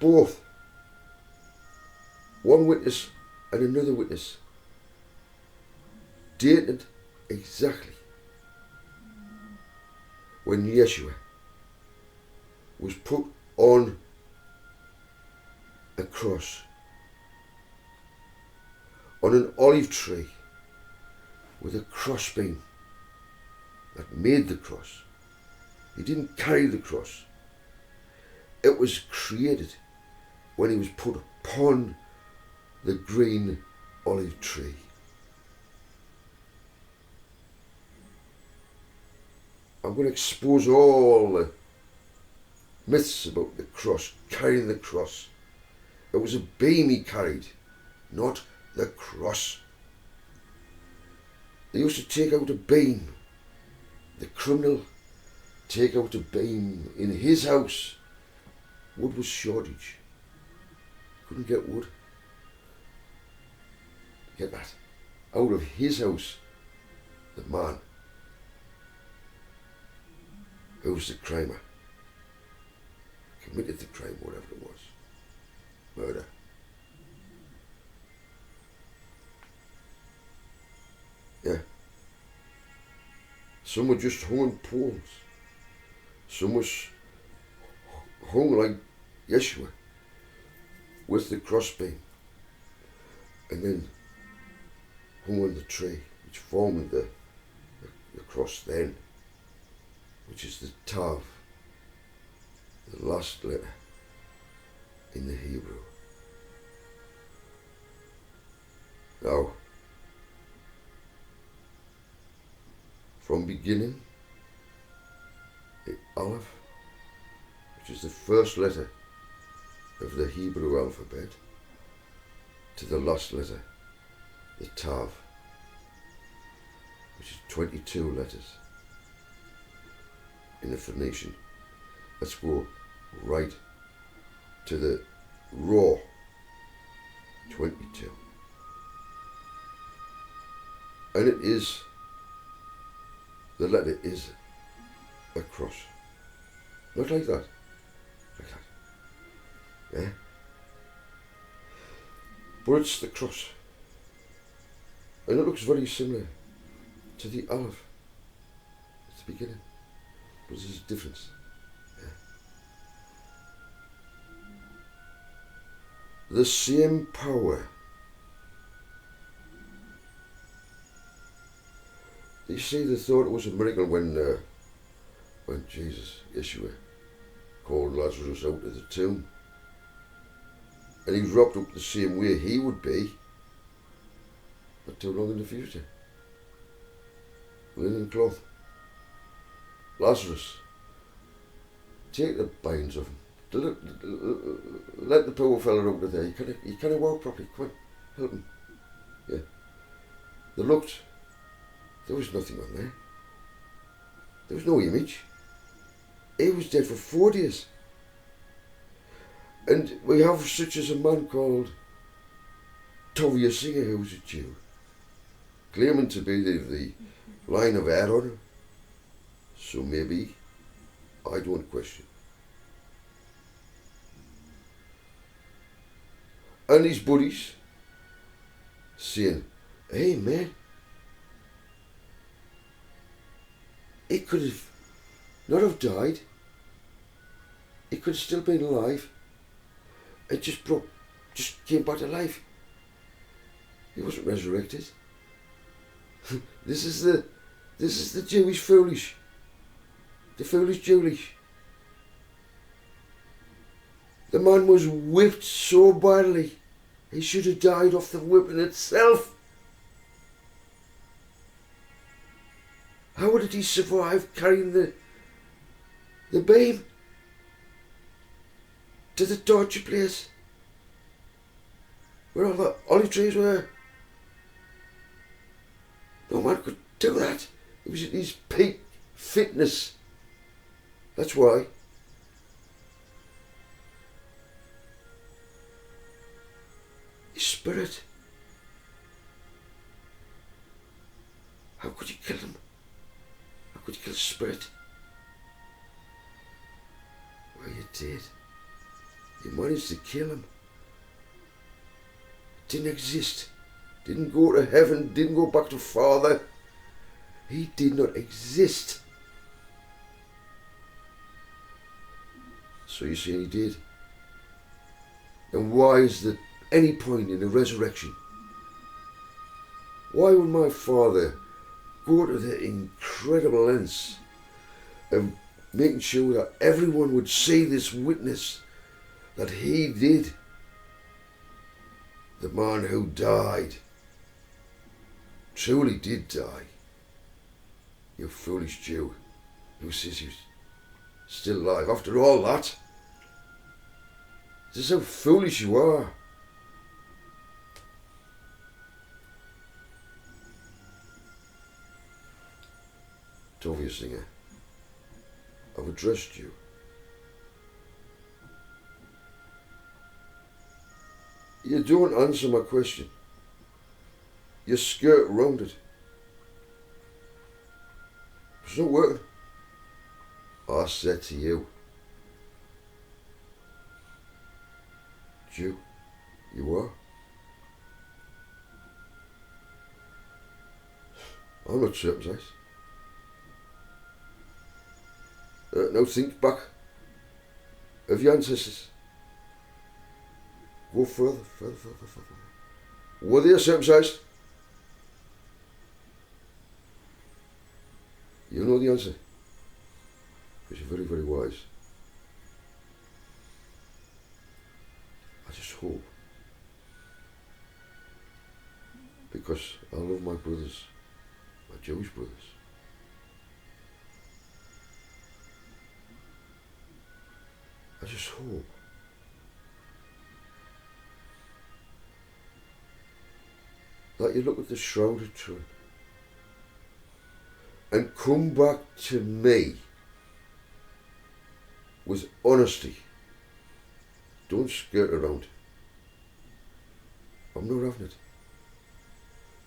both one witness and another witness dated exactly when Yeshua was put on a cross, on an olive tree with a crossbeam that made the cross. He didn't carry the cross. It was created when he was put upon the green olive tree. I'm going to expose all the myths about the cross, carrying the cross. It was a beam he carried, not the cross. They used to take out a beam. The criminal take out a beam. In his house, wood was shortage. Couldn't get wood. Get that. Out of his house, the man who was the crimer, committed the crime, whatever it was. Murder. Yeah. Some were just hung on poles. Some was hung like Yeshua with the crossbeam, and then hung on the tree, which formed the cross then, which is the Tav, the last letter in the Hebrew. Now, from beginning, the Aleph, which is the first letter of the Hebrew alphabet, to the last letter, the Tav, which is 22 letters in the Phoenician. Let's go right to the Raw, 22. And it is, the letter is a cross. Not like that. Like that. Yeah? But it's the cross. And it looks very similar to the Aleph at the beginning. But there's a difference. Yeah? The same power. You see, they thought it was a miracle when Jesus, Yeshua, called Lazarus out of the tomb. And he was wrapped up the same way he would be, not too long in the future. Linen cloth. Lazarus, take the binds of him. Let the poor fella out of there. He can't walk properly. Come on, help him. Yeah. They looked. There was nothing on there. There was no image. He was dead for 4 days. And we have such as a man called Tovia Singer, who was a Jew, claiming to be the line of Aaron. So maybe, I don't question. And his buddies saying, hey man, he could have not have died. He could have still been alive. It just came back to life. He wasn't resurrected. This is the Jewish foolish. The foolish Jewish. The man was whipped so badly, he should have died off the whipping itself. How did he survive carrying the beam to the torture place where all the olive trees were? No man could do that. He was at his peak fitness. That's why. His spirit. How could you kill him? How could you kill his spirit? Well, you did. You managed to kill him. Didn't exist. Didn't go to heaven. Didn't go back to Father. He did not exist. So you say he did. And why is there any point in the resurrection? Why would my Father go to the incredible lengths of making sure that everyone would see this witness that he did? The man who died truly did die. You foolish Jew who says he's still alive after all that. This is how foolish you are. Tovia Singer, I've addressed you. You don't answer my question. You skirt around it. It's not working. I said to you, Jew, you are. I'm not circumcised. Now think back of your ancestors. Go further. Were they circumcised? You know the answer. Because you're very, very wise. I just hope. Because I love my brothers, my Jewish brothers. I just hope that you look at the shrouded tree and come back to me with honesty. Don't skirt around. I'm not having it.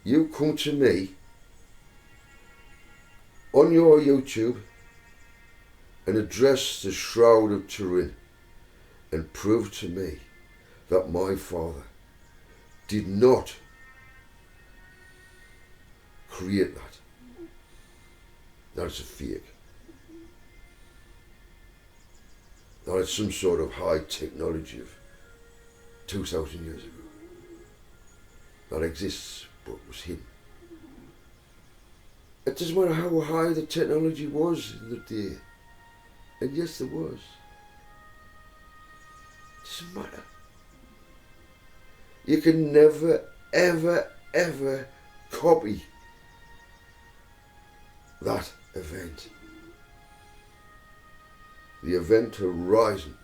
You come to me on your YouTube and address the Shroud of Turin and prove to me that my father did not create that. That it's a fake. That it's some sort of high technology of 2,000 years ago. That exists, but was him. It doesn't matter how high the technology was in the day. And yes, there was. It doesn't matter. You can never, ever, ever copy that event. The event horizon.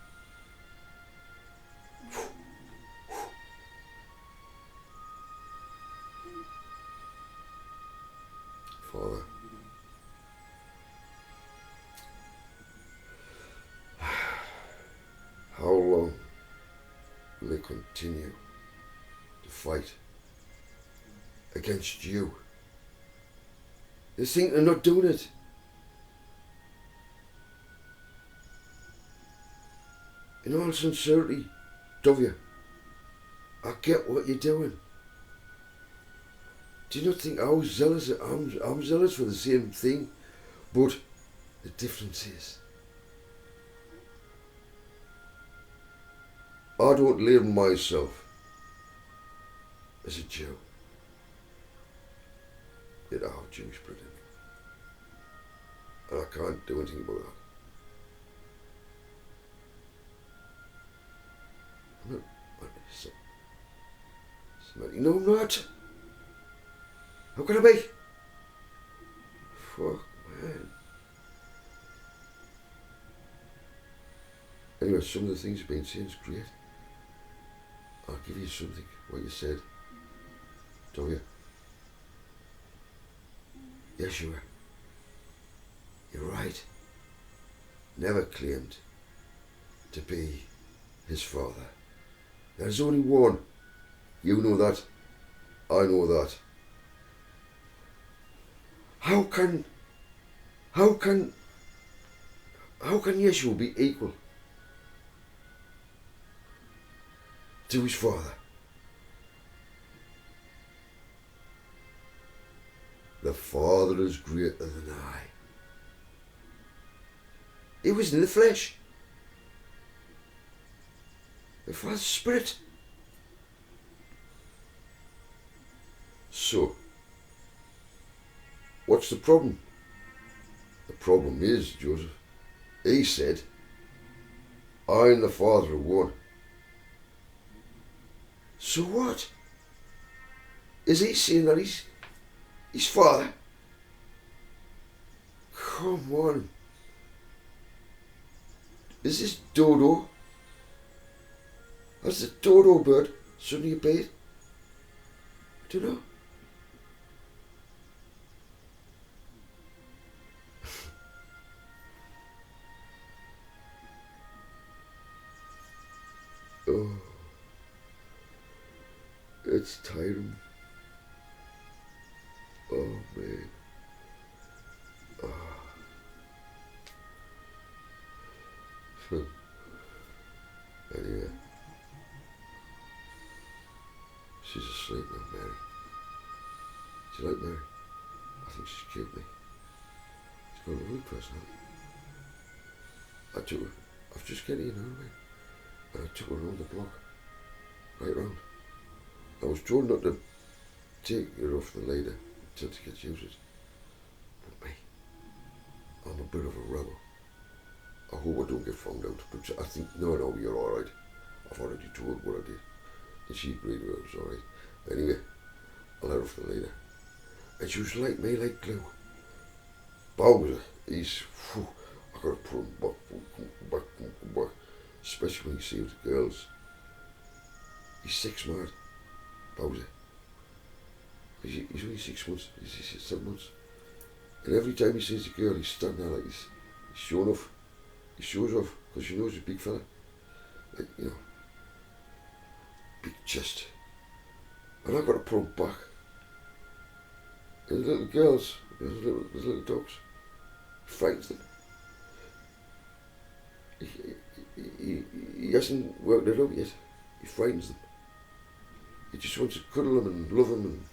Father, how long will they continue to fight against you? They think they're not doing it. In all sincerity, Dovia, I get what you're doing. Do you not think I was zealous? I'm zealous for the same thing, but the difference is I don't label myself as a Jew. Yet I have Jewish blood in me. And I can't do anything about that. I'm not. No, I'm not. How can I be? Fuck, man. Anyway, some of the things you've been saying is great. I'll give you something, what you said. Don't you? Yeshua, you're right. Never claimed to be his father. There's only one. You know that. I know that. How can Yeshua be equal to his father. The Father is greater than I. He was in the flesh. The Father's Spirit. So, what's the problem? The problem is, Joseph, he said, I and the Father are one. So what? Is he saying that he's his father? Come on. Is this dodo? Has the dodo bird suddenly appeared? I don't know. Oh, it's tiring. Oh man. Anyway, she's asleep now, Mary. Do you like Mary? I think she's cute, me. She's got a lovely personality. I took her. I was just getting in her way, and I took her around the block, right round. I was told not to take her off the ladder until to get used. But me, I'm a bit of a rebel. I hope I don't get found out, but I think, no, you're alright. I've already told what I did. And she agreed with it, it was alright. Anyway, I let her off the ladder. And she was like me, like glue. Bowser, he's, I gotta put him back. Especially when you see with the girls. He's 6 mad, Bowser. He's only 6 months, he's 7 months. And every time he sees a girl, he's standing there like he's showing off. He shows off because she knows he's a big fella. Like, you know, big chest. And I've got to put him back. And the little girls, the little dogs, he frightens them. He hasn't worked it out yet. He frightens them. He just wants to cuddle them and love them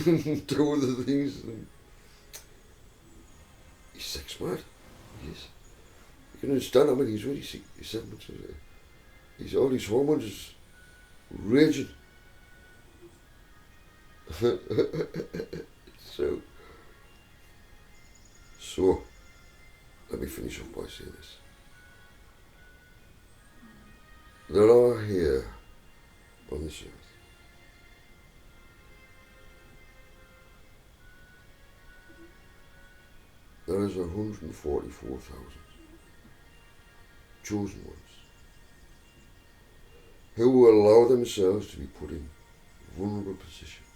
and do other things. And he's 6 mad. Yes. You can understand how many he's really sick. He's 7 months old. He's all his hormones is raging. So, let me finish off by saying this. There are here on this earth there is 144,000 chosen ones who will allow themselves to be put in vulnerable positions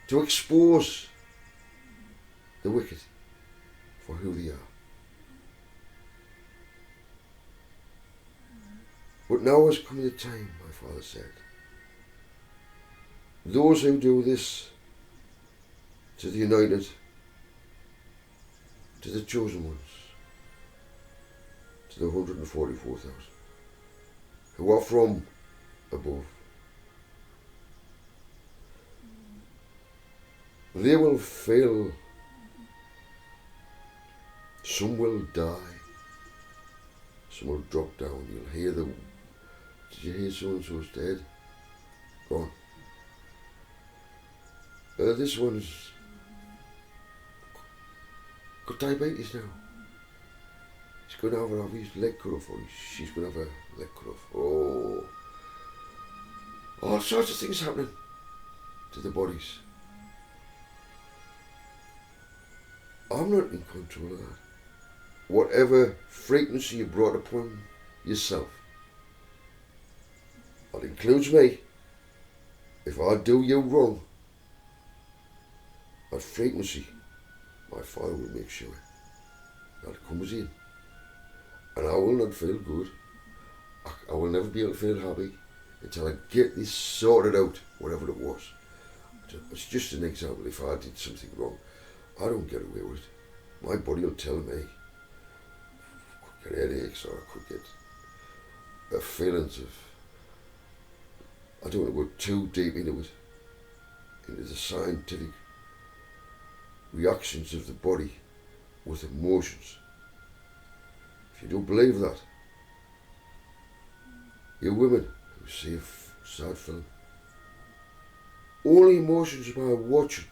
to expose the wicked for who they are. But now has come the time, my Father said. Those who do this to the united, to the chosen ones, to the 144,000 who are from above, they will fail. Some will die. Some will drop down. You'll hear them. Did you hear so-and-so's dead? Gone. This one's got diabetes now. He's going to have his leg cut off, or she's going to have her leg cut off. Oh, all sorts of things happening to the bodies. I'm not in control of that. Whatever frequency you brought upon yourself, that includes me. If I do you wrong, that frequency, my Father will make sure that it comes in. And I will not feel good. I will never be able to feel happy until I get this sorted out, whatever it was. It's just an example. If I did something wrong, I don't get away with it. My body will tell me, get headaches, or I could get feelings of, I don't want to go too deep into it, into the scientific reactions of the body with emotions. If you don't believe that, you women who see a sad film, only emotions by watching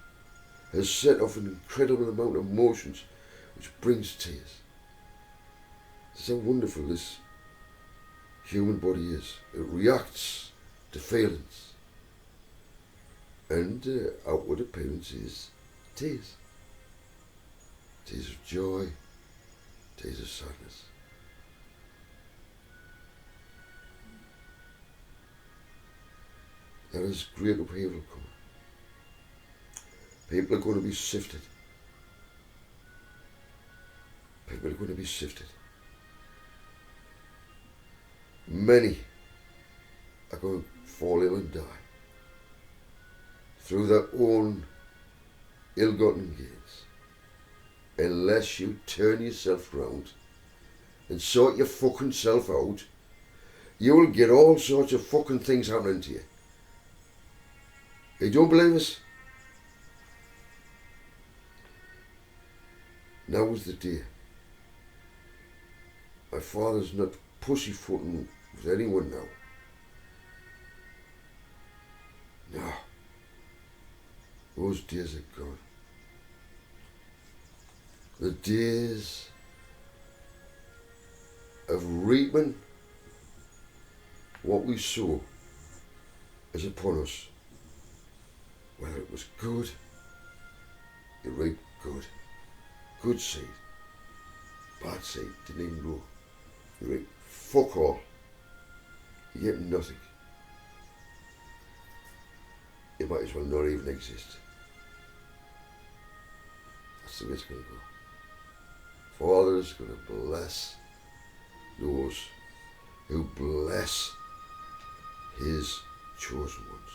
has set off an incredible amount of emotions which brings tears. This is how wonderful this human body is. It reacts to feelings, and outward appearance is tears. Tears of joy, tears of sadness. There is great upheaval coming. People are going to be sifted. People are going to be sifted. Many are going to fall ill and die through their own ill-gotten gains, unless you turn yourself round and sort your fucking self out. You will get all sorts of fucking things happening to you. You don't believe us? Now is the day. My father's not pussyfooting with anyone now. No. Those days are gone. The days of reaping what we sow is upon us. Whether it was good, you reap good. Good seed. Bad seed didn't even grow. You reap fuck all. You get nothing. You might as well not even exist. That's the way it's going to go. Father is going to bless those who bless his chosen ones.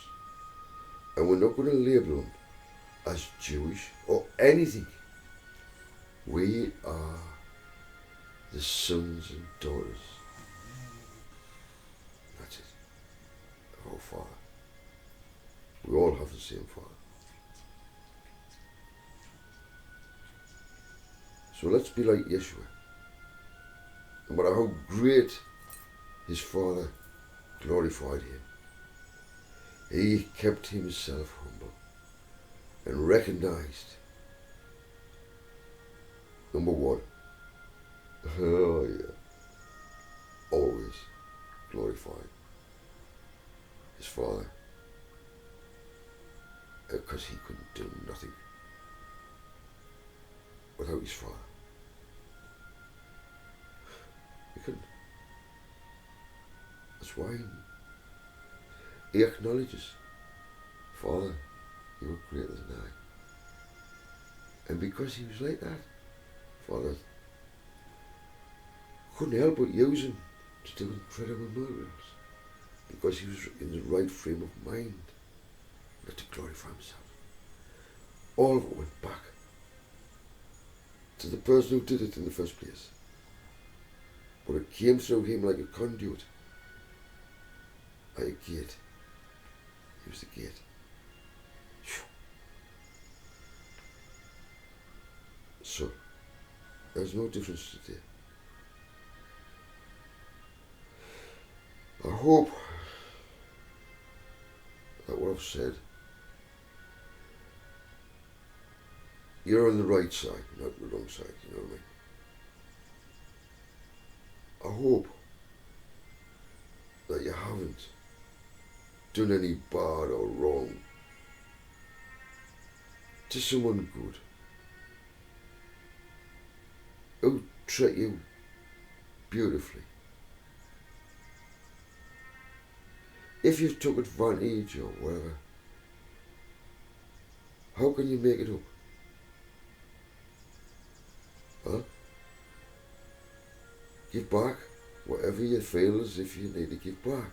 And we're not going to label them as Jewish or anything. We are the sons and daughters. That's it. Of our Father. We all have the same Father. So let's be like Yeshua. No matter how great his Father glorified him, he kept himself humble and recognized, number one, oh yeah, always glorified his Father, because he couldn't do nothing without his Father. He couldn't. That's why he acknowledges, Father, you are greater than I. And because he was like that, Father couldn't help but use him to do incredible miracles, because he was in the right frame of mind, not to glorify himself. All of it went back to the person who did it in the first place. But it came through him like a conduit, like a gate. He was the gate. So, there's no difference today. I hope that what I've said, you're on the right side, not the wrong side, you know what I mean? I hope that you haven't done any bad or wrong to someone good who treat you beautifully. If you've took advantage or whatever, how can you make it up? Huh? Give back whatever you feel as if you need to give back.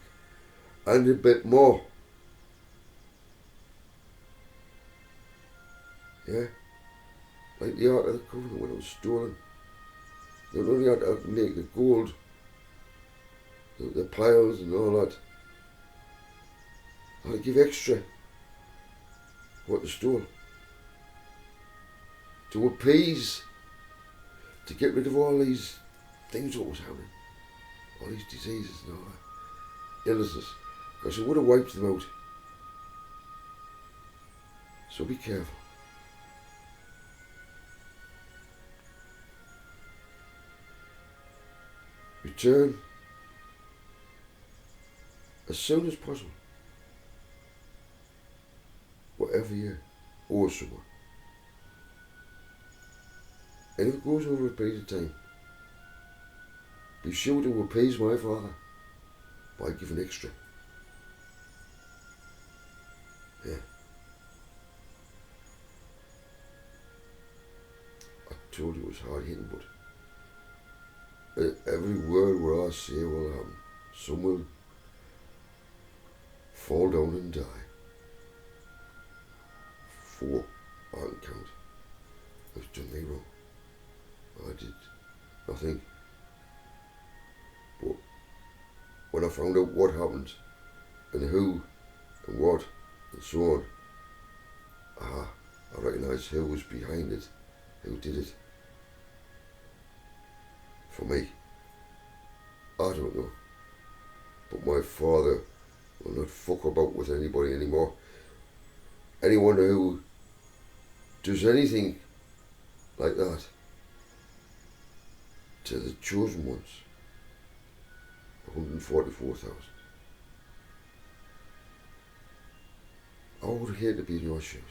And a bit more. Yeah? Like the Ark of the Covenant when it was stolen. Not only had to make the gold, the piles and all that, I had to give extra what they stole. To appease, to get rid of all these things that was happening, all these diseases and all that, illnesses, because it would have wiped them out. So be careful. Return as soon as possible, whatever you owe someone. And if it goes over a period of time, be sure to appease my Father by giving extra. Yeah. I told you it was hard hitting, but every word where I say will happen. Some will fall down and die. 4, I can count. It's done me wrong. I did nothing. But when I found out what happened and who and what and so on, I recognised who was behind it, who did it. For me, I don't know. But my Father will not fuck about with anybody anymore. Anyone who does anything like that to the chosen ones, 144,000. I would hate to be in your shoes.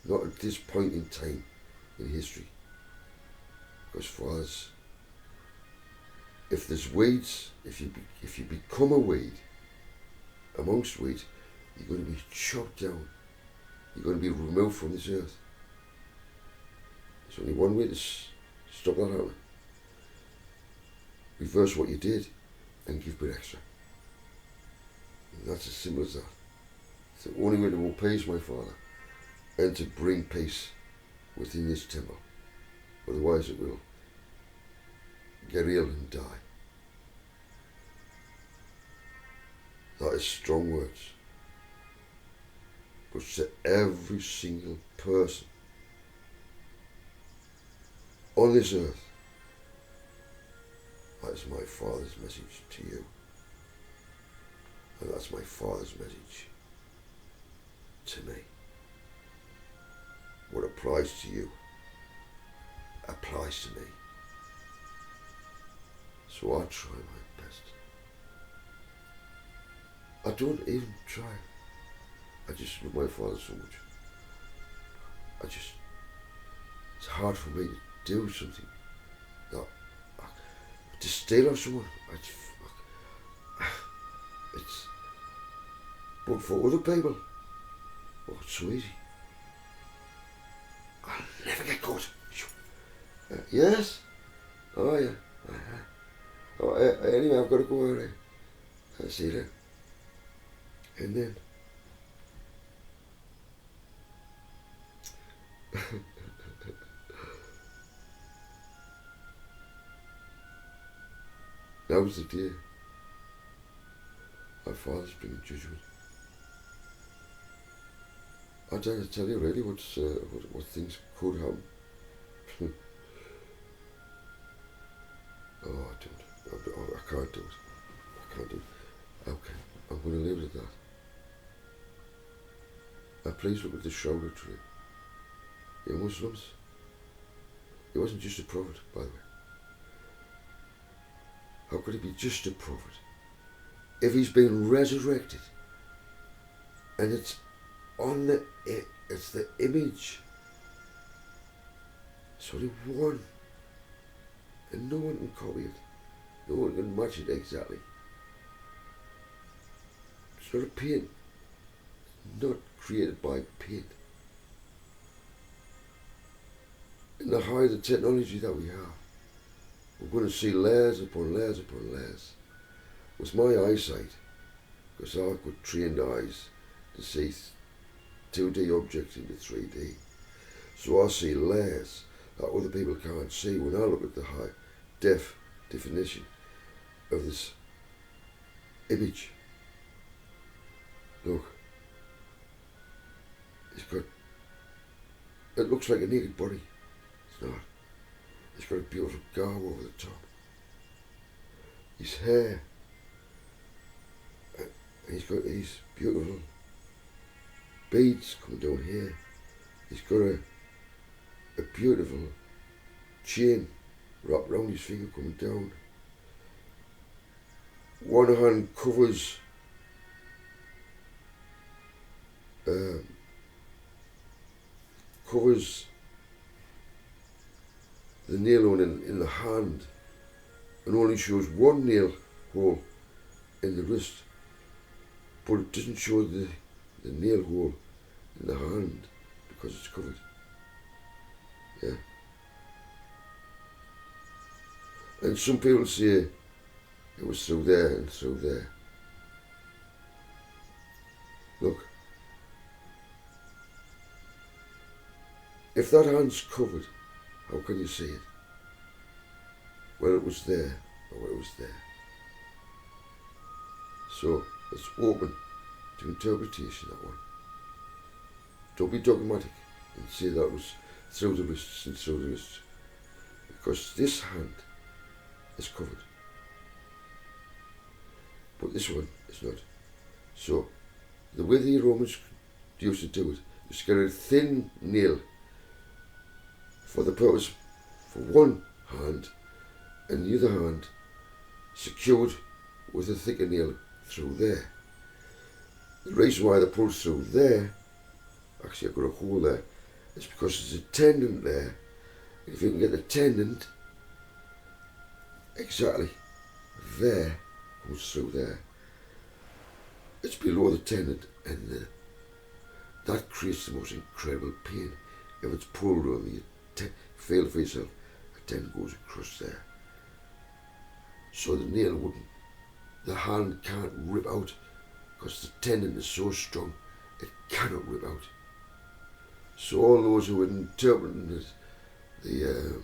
Not at this point in time in history. Because fathers, if there's weeds, if you become a weed amongst weeds, you're going to be chopped down. You're going to be removed from this earth. There's only one way to stop that happening. Reverse what you did and give bit extra. And that's as simple as that. It's the only way to appease my Father and to bring peace within this temple. Otherwise it will get ill and die. That is strong words. But to every single person on this earth, that is my Father's message to you. And that's my Father's message to me. What applies to you applies to me. So I try my best. I don't even try. I just love my Father so much. It's hard for me to do something that, to steal off someone. But for other people, oh, it's so easy. I'll never get caught. Yes? Oh, yeah. Oh, anyway, I've got to go early. I'll see you then. And then, now's the day. Our Father's bringing judgment. I don't tell you really what things could happen. Oh, I don't. I can't do it. I can't do it. Okay, I'm going to leave it at that. Now please look at the shoulder tree. You Muslims, he wasn't just a prophet, by the way. How could he be just a prophet if he's been resurrected? And it's the image. It's only one. And no one can copy it. No one can match it exactly. It's not a paint. Not created by paint. In the height of technology that we have, we're going to see layers upon layers upon layers. With my eyesight, because I've got trained eyes to see 2D objects into 3D. So I see layers that other people can't see when I look at the high definition of this image. Look, he's got, it looks like a naked body. It's not. He's got a beautiful garb over the top. His hair, he's got these beautiful beads coming down here. He's got a beautiful chain wrapped around his finger coming down. One hand covers the nail hole in the hand, and only shows one nail hole in the wrist, but it doesn't show the nail hole in the hand because it's covered. Yeah. And some people say it was through there and through there. Look, if that hand's covered, how can you see it? Well, it was there, or it was there. So it's open to interpretation, that one. Don't be dogmatic and say that was through the wrists and through the wrists, because this hand is covered, but this one is not. So the way the Romans used to do it was to get a thin nail for the purpose for one hand, and the other hand secured with a thicker nail through there. The reason why they put it through there, actually I've got a hole there, is because there's a tendon there. If you can get the tendon exactly there, goes through there, it's below the tendon, and that creates the most incredible pain. If it's pulled on you, feel for yourself, a tendon goes across there. So the nail wouldn't, the hand can't rip out, because the tendon is so strong, it cannot rip out. So all those who were interpreting the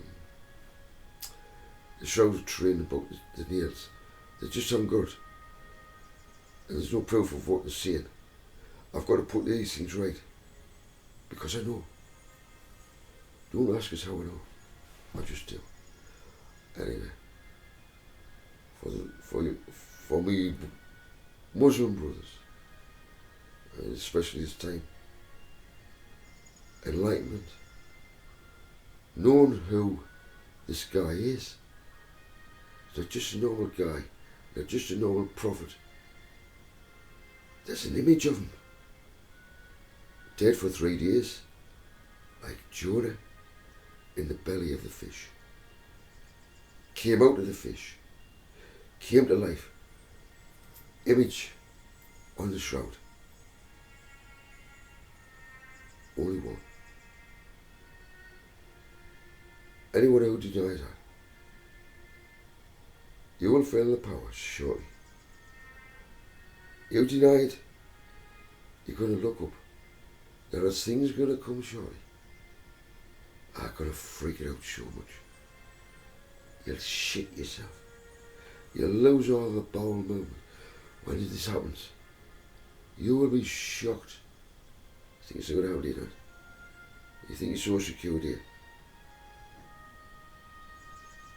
shroud train about the nails, they just haven't got it. And there's no proof of what they're saying. I've got to put these things right, because I know. Don't ask us how I know. I just do. Anyway, for me Muslim brothers, especially this time, enlightenment, knowing who this guy is. He's not just a normal guy, not just a normal prophet. There's an image of him, dead for 3 days, like Jonah in the belly of the fish. Came out of the fish, came to life. Image on the shroud. Only one. Anyone who denies that, you will feel the power shortly. You deny it, you're going to look up. There are things going to come shortly. I'm going to freak it out so much. You'll shit yourself. You'll lose all the bowel movement when this happens. You will be shocked. You think it's going to happen to you, don't you? Think you're so secure, dear?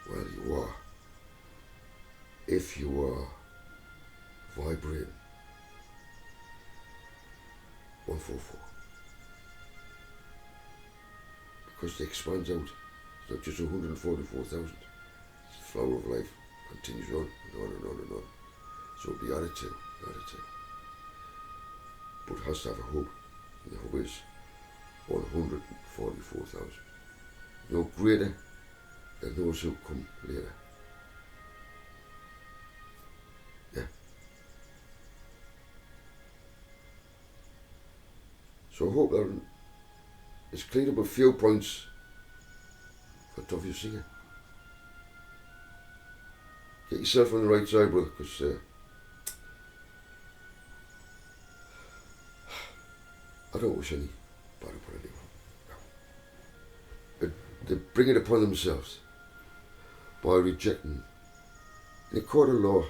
Well, you are. If you are vibrating 144. Because it expands out. It's not just 144,000. It's the flower of life. Continues on and on and on and on. So it'll be added to. But it has to have a hub. And the hub is 144,000. No greater than those who come later. Yeah. So I hope that it's cleared up a few points for Toffee Singer. Get yourself on the right side, brother, because I don't wish any bad upon anyone. But they bring it upon themselves. by rejecting. In a court of law,